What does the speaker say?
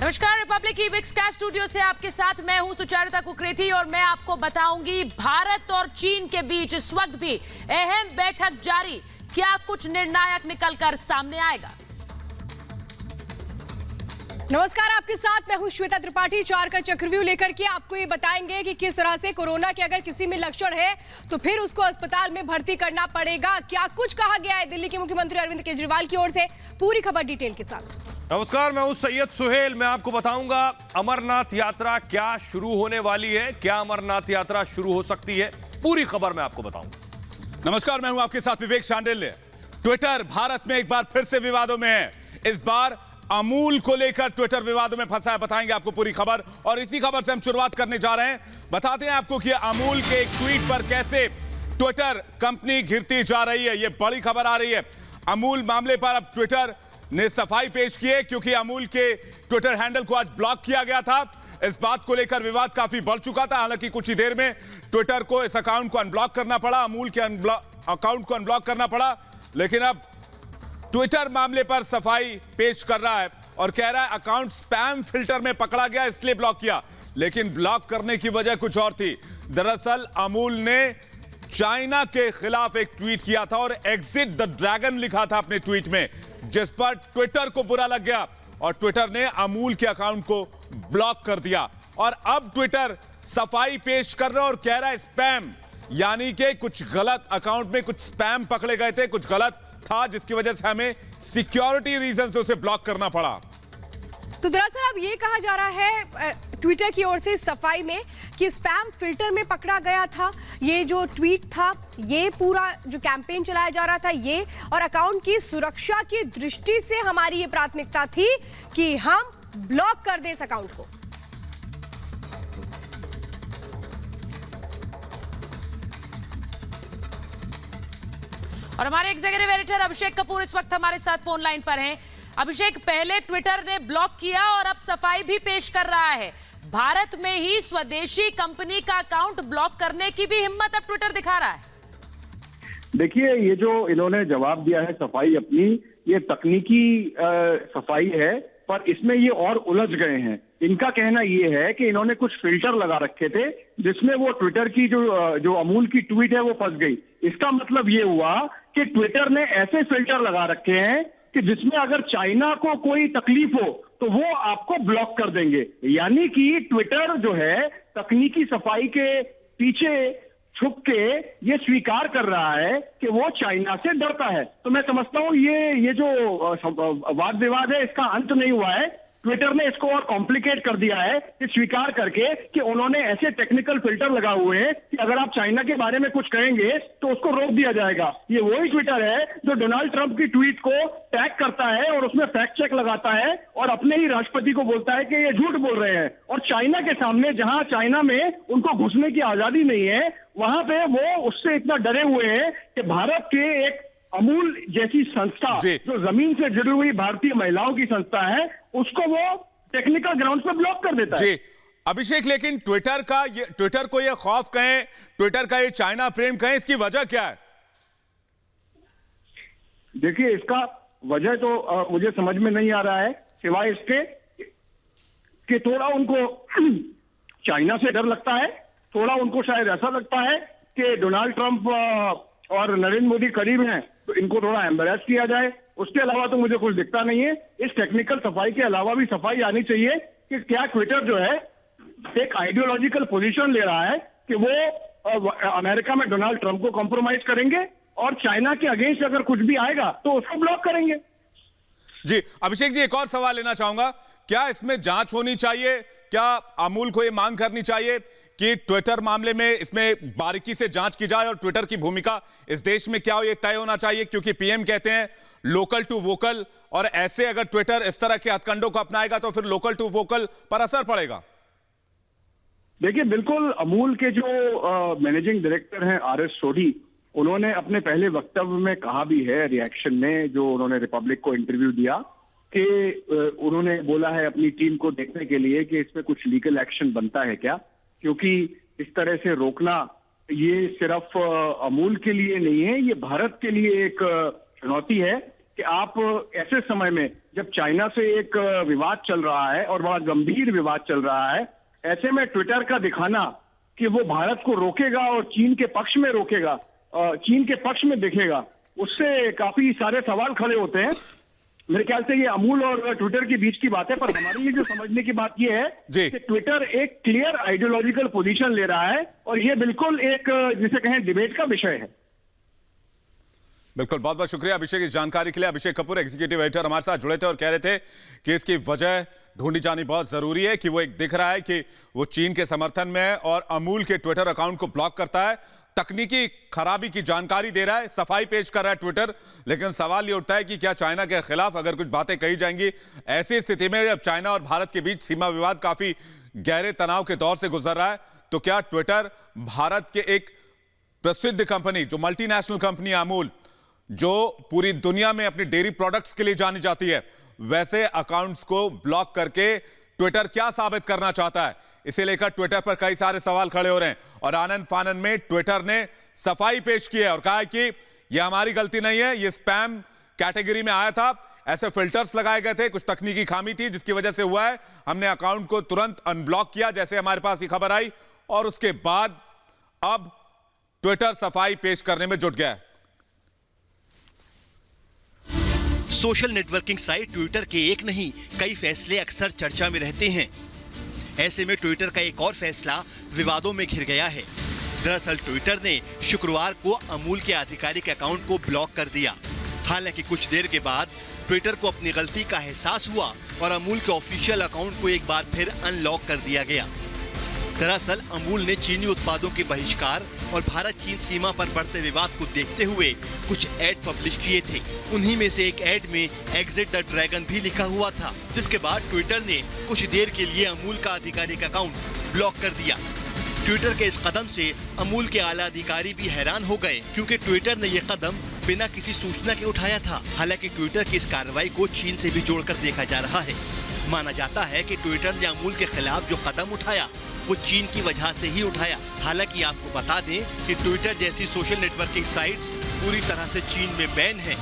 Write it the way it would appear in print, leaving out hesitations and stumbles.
नमस्कार, रिपब्लिक की विक्स का स्टूडियो से आपके साथ मैं हूं सुचारिता कुकरेती और मैं आपको बताऊंगी भारत और चीन के बीच इस वक्त भी अहम बैठक जारी। क्या कुछ निर्णायक निकलकर सामने आएगा? नमस्कार, आपके साथ मैं हूं श्वेता त्रिपाठी। 4 का चक्रव्यूह लेकर के आपको ये बताएंगे कि किस तरह से कोरोना के अगर किसी में लक्षण है तो फिर उसको अस्पताल में भर्ती करना पड़ेगा। क्या कुछ कहा गया है दिल्ली के मुख्यमंत्री अरविंद केजरीवाल की ओर से, पूरी खबर डिटेल के साथ। नमस्कार, मैं हूं सैयद सुहेल। मैं आपको बताऊंगा अमरनाथ यात्रा क्या शुरू होने वाली है, क्या अमरनाथ यात्रा शुरू हो सकती है, पूरी खबर मैं आपको बताऊंगा। नमस्कार, मैं हूं आपके साथ विवेक शांडिल्य। ट्विटर भारत में एक बार फिर से विवादों में है। इस बार अमूल को लेकर ट्विटर विवादों में फंसा है। बताएंगे आपको पूरी खबर और इसी खबर से हम शुरुआत करने जा रहे हैं। बताते हैं आपको कि अमूल के एक ट्वीट पर कैसे ट्विटर कंपनी घिरती जा रही है। यह बड़ी खबर आ रही है। अमूल मामले पर अब ट्विटर ने सफाई पेश की है क्योंकि अमूल के ट्विटर हैंडल को आज ब्लॉक किया गया था। इस बात को लेकर विवाद काफी बढ़ चुका था। हालांकि कुछ ही देर में ट्विटर को इस अकाउंट को अनब्लॉक करना पड़ा, अमूल के अकाउंट को अनब्लॉक करना पड़ा। लेकिन अब ट्विटर मामले पर सफाई पेश कर रहा है और कह रहा है अकाउंट स्पैम फिल्टर में पकड़ा गया इसलिए ब्लॉक किया। लेकिन ब्लॉक करने की वजह कुछ और थी। दरअसल अमूल ने चाइना के खिलाफ एक ट्वीट किया था और एग्जिट द ड्रैगन लिखा था अपने ट्वीट में, जिस पर ट्विटर को बुरा लग गया और ट्विटर ने अमूल के अकाउंट को ब्लॉक कर दिया। और अब ट्विटर सफाई पेश कर रहा है और कह रहा है स्पैम, यानी कि कुछ गलत अकाउंट में कुछ स्पैम पकड़े गए थे, कुछ गलत था जिसकी वजह से हमें सिक्योरिटी रीजन से उसे ब्लॉक करना पड़ा। तो दरअसल अब ये कहा जा रहा है ट्विटर की ओर से सफाई में कि स्पैम फिल्टर में पकड़ा गया था। ये जो ट्वीट था, ये पूरा जो कैंपेन चलाया जा रहा था, ये और अकाउंट की सुरक्षा की दृष्टि से हमारी ये प्राथमिकता थी कि हम ब्लॉक कर दें इस अकाउंट को। और हमारे एग्जीक्यूटिव एडिटर अभिषेक कपूर इस वक्त हमारे साथ फोन लाइन पर हैं। अभिषेक, पहले ट्विटर ने ब्लॉक किया और अब सफाई भी पेश कर रहा है। भारत में ही स्वदेशी कंपनी का अकाउंट ब्लॉक करने की भी हिम्मत अब ट्विटर दिखा रहा है। देखिए, ये जो इन्होंने जवाब दिया है सफाई अपनी, ये तकनीकी सफाई है, पर इसमें ये और उलझ गए हैं। इनका कहना ये है कि इन्होंने कुछ फिल्टर लगा रखे थे जिसमें वो ट्विटर की जो अमूल की ट्वीट है वो फंस गई। इसका मतलब ये हुआ कि ट्विटर ने ऐसे फिल्टर लगा रखे हैं कि जिसमें अगर चाइना को कोई तकलीफ हो तो वो आपको ब्लॉक कर देंगे। यानी कि ट्विटर जो है तकनीकी सफाई के पीछे छुप के ये स्वीकार कर रहा है कि वो चाइना से डरता है। तो मैं समझता हूं ये जो वाद विवाद है इसका अंत नहीं हुआ है। ट्विटर ने इसको और कॉम्प्लिकेट कर दिया है कि स्वीकार करके कि उन्होंने ऐसे टेक्निकल फिल्टर लगा हुए हैं कि अगर आप चाइना के बारे में कुछ कहेंगे तो उसको रोक दिया जाएगा। ये वही ट्विटर है जो डोनाल्ड ट्रंप की ट्वीट को टैग करता है और उसमें फैक्ट चेक लगाता है और अपने ही राष्ट्रपति को बोलता है कि ये झूठ बोल रहे हैं। और चाइना के सामने, जहां चाइना में उनको घुसने की आजादी नहीं है, वहां पे वो उससे इतना डरे हुए हैं कि भारत के एक अमूल जैसी संस्था जो जमीन से जुड़ी हुई भारतीय महिलाओं की संस्था है, उसको वो टेक्निकल ग्राउंड पे ब्लॉक कर देता है। जी अभिषेक, लेकिन ट्विटर को ये खौफ कहें, ट्विटर का ये चाइना प्रेम कहें, इसकी वजह क्या है? देखिए, इसका वजह तो मुझे समझ में नहीं आ रहा है, सिवाय इसके कि थोड़ा उनको चाइना से डर लगता है, थोड़ा उनको शायद ऐसा लगता है कि डोनाल्ड ट्रंप और नरेंद्र मोदी करीब हैं तो इनको थोड़ा एम्बेरस किया जाए। उसके अलावा तो मुझे कुछ दिखता नहीं है। इस टेक्निकल सफाई के अलावा भी सफाई आनी चाहिए कि क्या ट्विटर जो है एक आइडियोलॉजिकल पोजीशन ले रहा है कि वो अमेरिका में डोनाल्ड ट्रंप को कॉम्प्रोमाइज करेंगे और चाइना के अगेंस्ट अगर कुछ भी आएगा तो उसको ब्लॉक करेंगे। जी अभिषेक जी, एक और सवाल लेना चाहूंगा। क्या इसमें जांच होनी चाहिए? क्या अमूल को यह मांग करनी चाहिए कि ट्विटर मामले में इसमें बारीकी से जांच की जाए और ट्विटर की भूमिका इस देश में क्या हो यह तय होना चाहिए? क्योंकि पीएम कहते हैं लोकल टू वोकल, और ऐसे अगर ट्विटर इस तरह के हथकंडों को अपनाएगा तो फिर लोकल टू वोकल पर असर पड़ेगा। देखिए, बिल्कुल अमूल के जो मैनेजिंग डायरेक्टर हैं आर.एस. सोढी, उन्होंने अपने पहले वक्तव्य में कहा भी है, रिएक्शन में जो उन्होंने रिपब्लिक को इंटरव्यू दिया, कि उन्होंने बोला है अपनी टीम को देखने के लिए कि इसमें कुछ लीगल एक्शन बनता है क्या, क्योंकि इस तरह से रोकना ये सिर्फ अमूल के लिए नहीं है, ये भारत के लिए एक चुनौती है कि कि आप ऐसे समय में जब चाइना से एक विवाद चल रहा है और बड़ा गंभीर विवाद चल रहा है, ऐसे में ट्विटर का दिखाना कि वो भारत को रोकेगा और चीन के पक्ष में रोकेगा, चीन के पक्ष में दिखेगा, उससे काफी सारे सवाल खड़े होते हैं। मेरे ख्याल से ये अमूल और ट्विटर के बीच की बात है, पर हमारे लिए जो समझने की बात ये है कि ट्विटर एक क्लियर आइडियोलॉजिकल पोजीशन ले रहा है और ये बिल्कुल एक जिसे कहें डिबेट का विषय है। बिल्कुल, बहुत बहुत शुक्रिया अभिषेक इस जानकारी के लिए। अभिषेक कपूर एग्जीक्यूटिव एडिटर हमारे साथ जुड़े थे और कह रहे थे कि इसकी वजह ढूंढी जानी बहुत जरूरी है कि वो एक दिख रहा है कि वो चीन के समर्थन में है और अमूल के ट्विटर अकाउंट को ब्लॉक करता है, तकनीकी खराबी की जानकारी दे रहा है, सफाई पेश कर रहा है ट्विटर। लेकिन सवाल ये उठता है कि क्या चाइना के खिलाफ अगर कुछ बातें कही जाएंगी, ऐसी स्थिति में जब चाइना और भारत के बीच सीमा विवाद काफी गहरे तनाव के दौर से गुजर रहा है, तो क्या ट्विटर भारत के एक प्रसिद्ध कंपनी जो मल्टीनेशनल कंपनी अमूल, जो पूरी दुनिया में अपनी डेयरी प्रोडक्ट्स के लिए जानी जाती है, वैसे अकाउंट्स को ब्लॉक करके ट्विटर क्या साबित करना चाहता है, इसे लेकर ट्विटर पर कई सारे सवाल खड़े हो रहे हैं। और आनन फानन में ट्विटर ने सफाई पेश की है और कहा है कि यह हमारी गलती नहीं है, यह स्पैम कैटेगरी में आया था, ऐसे फिल्टर्स लगाए गए थे, कुछ तकनीकी खामी थी जिसकी वजह से हुआ है, हमने अकाउंट को तुरंत अनब्लॉक किया जैसे हमारे पास ये खबर आई, और उसके बाद अब ट्विटर सफाई पेश करने में जुट गया है। सोशल नेटवर्किंग साइट ट्विटर के एक नहीं कई फैसले अक्सर चर्चा में रहते हैं। ऐसे में ट्विटर का एक और फैसला विवादों में घिर गया है। दरअसल ट्विटर ने शुक्रवार को अमूल के आधिकारिक अकाउंट को ब्लॉक कर दिया। हालांकि कुछ देर के बाद ट्विटर को अपनी गलती का एहसास हुआ और अमूल के ऑफिशियल अकाउंट को एक बार फिर अनलॉक कर दिया गया। दरअसल अमूल ने चीनी उत्पादों के बहिष्कार और भारत चीन सीमा पर बढ़ते विवाद को देखते हुए कुछ ऐड पब्लिश किए थे। उन्हीं में से एक ऐड में एग्जिट द ड्रैगन भी लिखा हुआ था, जिसके बाद ट्विटर ने कुछ देर के लिए अमूल का आधिकारिक अकाउंट ब्लॉक कर दिया। ट्विटर के इस कदम से अमूल के आला अधिकारी भी हैरान हो गए, क्योंकि ट्विटर ने यह कदम बिना किसी सूचना के उठाया था। हालांकि ट्विटर की इस कार्रवाई को चीन से भी जोड़कर देखा जा रहा है। माना जाता है कि ट्विटर ने अमूल के खिलाफ जो कदम उठाया वो चीन की वजह से ही उठाया। हालांकि आपको बता दें कि ट्विटर जैसी सोशल नेटवर्किंग साइट्स पूरी तरह से चीन में बैन है।